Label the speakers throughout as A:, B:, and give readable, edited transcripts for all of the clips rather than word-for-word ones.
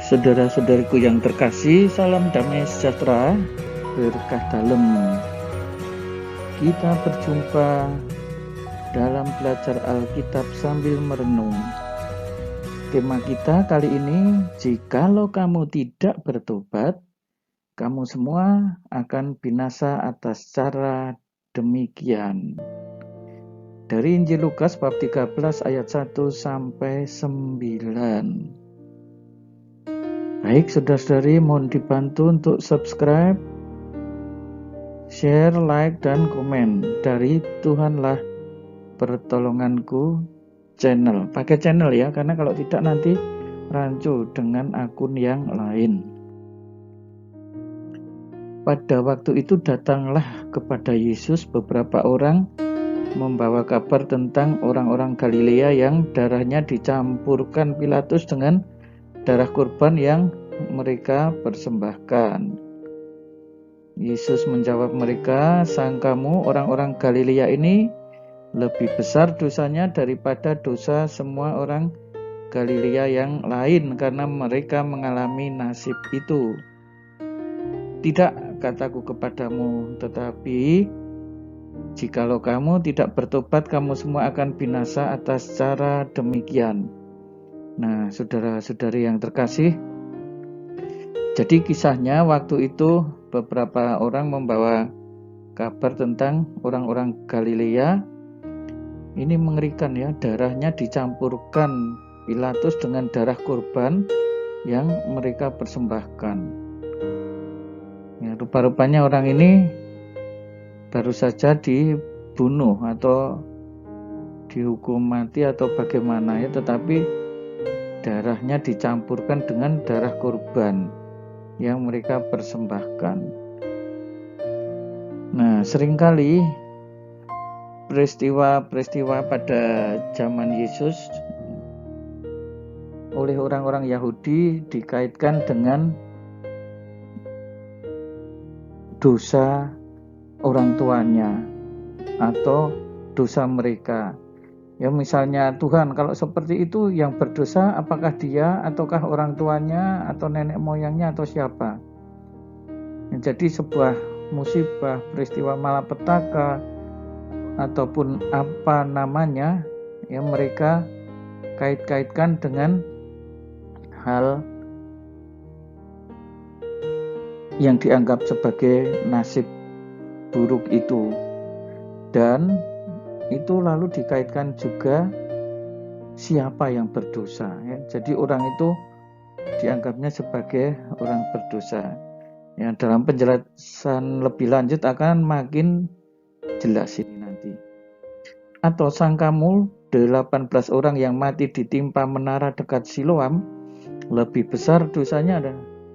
A: Saudara-saudariku yang terkasih, salam damai sejahtera, berkah dalam. Kita berjumpa dalam belajar Alkitab sambil merenung. Tema kita kali ini, jikalau kamu tidak bertobat, kamu semua akan binasa atas cara demikian. Dari Injil Lukas bab 13 ayat 1 sampai 9. Baik, saudara-saudari, mohon dibantu untuk subscribe, share, like, dan komen dari Tuhanlah Pertolonganku channel. Pakai channel ya, karena kalau tidak nanti rancu dengan akun yang lain. Pada waktu itu datanglah kepada Yesus beberapa orang membawa kabar tentang orang-orang Galilea yang darahnya dicampurkan Pilatus dengan darah kurban yang mereka persembahkan. Yesus menjawab mereka, sangkamu orang-orang Galilea ini lebih besar dosanya daripada dosa semua orang Galilea yang lain karena mereka mengalami nasib itu. Tidak, kataku kepadamu, tetapi jikalau kamu tidak bertobat, kamu semua akan binasa atas cara demikian. Nah, saudara-saudari yang terkasih, jadi kisahnya waktu itu beberapa orang membawa kabar tentang orang-orang Galilea. Ini mengerikan ya, darahnya dicampurkan Pilatus dengan darah kurban yang mereka persembahkan. Ya, rupa-rupanya orang ini baru saja dibunuh atau dihukum mati atau bagaimana ya, tetapi darahnya dicampurkan dengan darah kurban yang mereka persembahkan. Nah, seringkali peristiwa-peristiwa pada zaman Yesus oleh orang-orang Yahudi dikaitkan dengan dosa orang tuanya atau dosa mereka. Ya, misalnya Tuhan, kalau seperti itu yang berdosa apakah dia ataukah orang tuanya atau nenek moyangnya atau siapa? Ya, jadi sebuah musibah, peristiwa malapetaka ataupun apa namanya, ya mereka kait-kaitkan dengan hal yang dianggap sebagai nasib buruk itu. Dan itu lalu dikaitkan juga siapa yang berdosa ya. Jadi orang itu dianggapnya sebagai orang berdosa. Ya, dalam penjelasan lebih lanjut akan makin jelas ini nanti. Atau sangkamu 18 orang yang mati ditimpa menara dekat Siloam lebih besar dosanya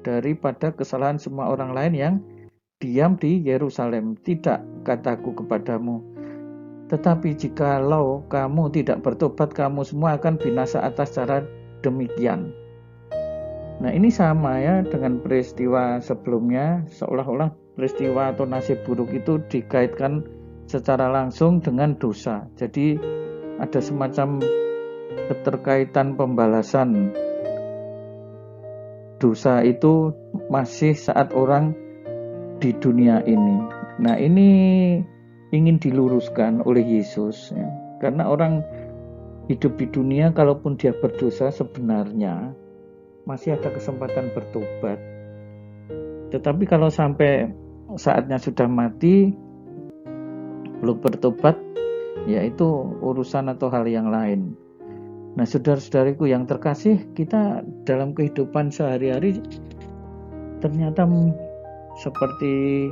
A: daripada kesalahan semua orang lain yang diam di Yerusalem. Tidak, kataku kepadamu, tetapi jikalau kamu tidak bertobat, kamu semua akan binasa atas cara demikian. Nah, ini sama ya dengan peristiwa sebelumnya, seolah-olah peristiwa atau nasib buruk itu dikaitkan secara langsung dengan dosa. Jadi ada semacam keterkaitan pembalasan dosa itu masih saat orang di dunia ini. Nah, ini ingin diluruskan oleh Yesus ya. Karena orang hidup di dunia kalaupun dia berdosa sebenarnya masih ada kesempatan bertobat. Tetapi kalau sampai saatnya sudah mati belum bertobat, ya itu urusan atau hal yang lain. Nah, saudara-saudariku yang terkasih, kita dalam kehidupan sehari-hari ternyata seperti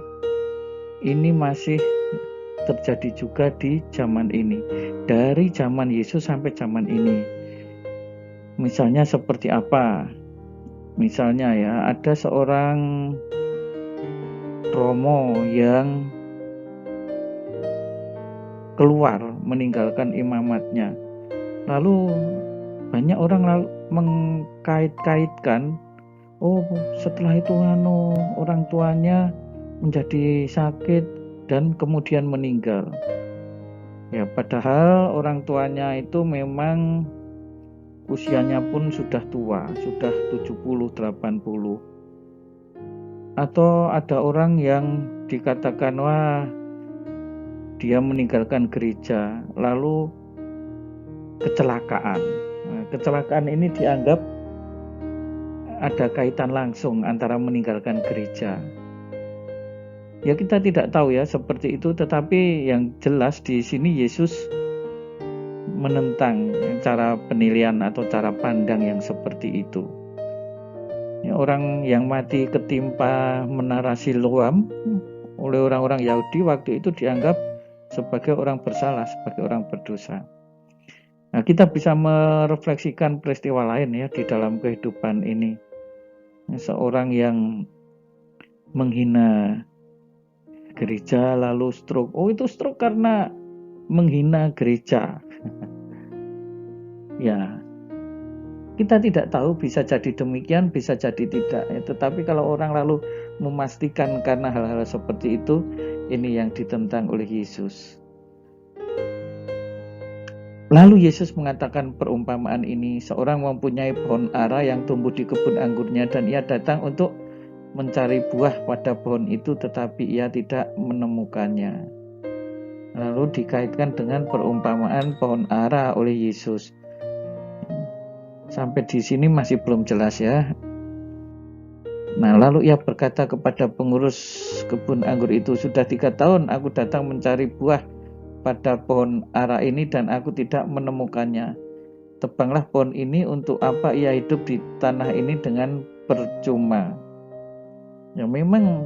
A: ini masih terjadi juga di zaman ini, dari zaman Yesus sampai zaman ini. Misalnya seperti apa? Misalnya ya, ada seorang romo yang keluar meninggalkan imamatnya. Lalu banyak orang mengkait-kaitkan, oh setelah itu orang tuanya menjadi sakit dan kemudian meninggal. Ya, padahal orang tuanya itu memang usianya pun sudah tua, sudah 70-80. Atau ada orang yang dikatakan, wah, dia meninggalkan gereja lalu kecelakaan. Nah, kecelakaan ini dianggap ada kaitan langsung antara meninggalkan gereja. Ya, kita tidak tahu ya seperti itu, tetapi yang jelas di sini Yesus menentang cara penilaian atau cara pandang yang seperti itu. Ya, orang yang mati ketimpa menara Siloam oleh orang-orang Yahudi waktu itu dianggap sebagai orang bersalah, sebagai orang berdosa. Nah, kita bisa merefleksikan peristiwa lain ya di dalam kehidupan ini. Seorang yang menghina gereja lalu stroke. Oh, itu stroke karena menghina gereja. Ya, kita tidak tahu, bisa jadi demikian, bisa jadi tidak. Tetapi kalau orang lalu memastikan karena hal-hal seperti itu, ini yang ditentang oleh Yesus. Lalu Yesus mengatakan perumpamaan ini, seorang mempunyai pohon ara yang tumbuh di kebun anggurnya, dan ia datang untuk mencari buah pada pohon itu, tetapi ia tidak menemukannya. Lalu dikaitkan dengan perumpamaan pohon ara oleh Yesus. Sampai di sini masih belum jelas ya. Nah, lalu ia berkata kepada pengurus kebun anggur itu, sudah 3 tahun aku datang mencari buah pada pohon ara ini dan aku tidak menemukannya. Tebanglah pohon ini, untuk apa ia hidup di tanah ini dengan percuma. Ya, memang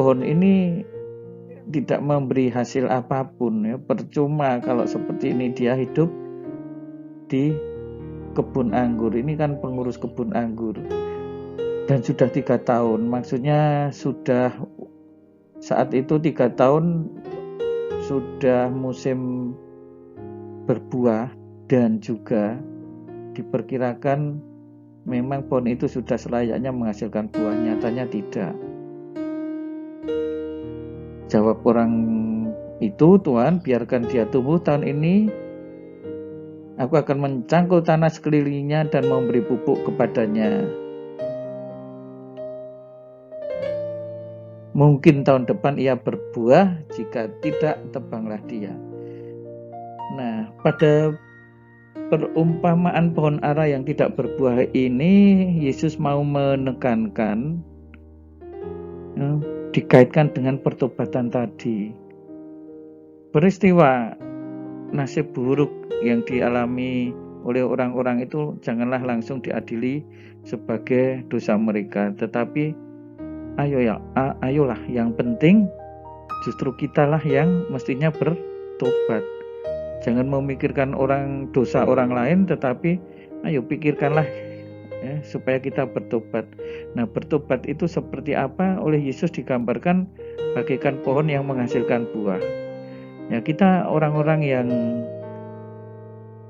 A: pohon ini tidak memberi hasil apapun ya, percuma kalau seperti ini dia hidup di kebun anggur. Ini kan pengurus kebun anggur, dan sudah 3 tahun, maksudnya sudah saat itu 3 tahun sudah musim berbuah, dan juga diperkirakan memang pohon itu sudah selayaknya menghasilkan buah. Nyatanya tidak. Jawab orang itu, Tuhan, biarkan dia tumbuh tahun ini. Aku akan mencangkul tanah sekelilingnya dan memberi pupuk kepadanya. Mungkin tahun depan ia berbuah, jika tidak, tebanglah dia. Nah, pada perumpamaan pohon ara yang tidak berbuah ini, Yesus mau menekankan, dikaitkan dengan pertobatan tadi. Peristiwa nasib buruk yang dialami oleh orang-orang itu janganlah langsung diadili sebagai dosa mereka, tetapi ayolah, yang penting justru kitalah yang mestinya bertobat. Jangan memikirkan dosa orang lain, tetapi ayo pikirkanlah ya, supaya kita bertobat. Nah, bertobat itu seperti apa? Oleh Yesus digambarkan bagaikan pohon yang menghasilkan buah. Ya, kita orang-orang yang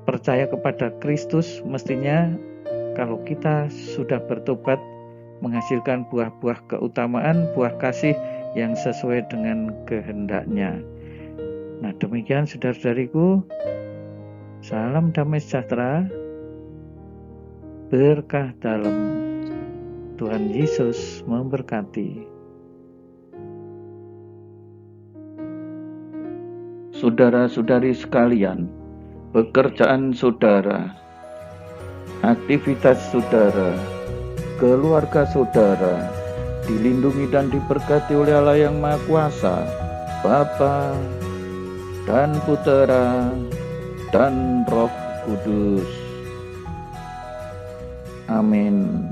A: percaya kepada Kristus, mestinya kalau kita sudah bertobat menghasilkan buah-buah keutamaan, buah kasih yang sesuai dengan kehendaknya. Nah, demikian saudara-saudariku, salam damai sejahtera, berkah dalam. Tuhan Yesus memberkati. Saudara-saudari sekalian, pekerjaan saudara, aktivitas saudara, keluarga saudara dilindungi dan diberkati oleh Allah yang Maha Kuasa, Bapa dan Putera dan Roh Kudus. Amin.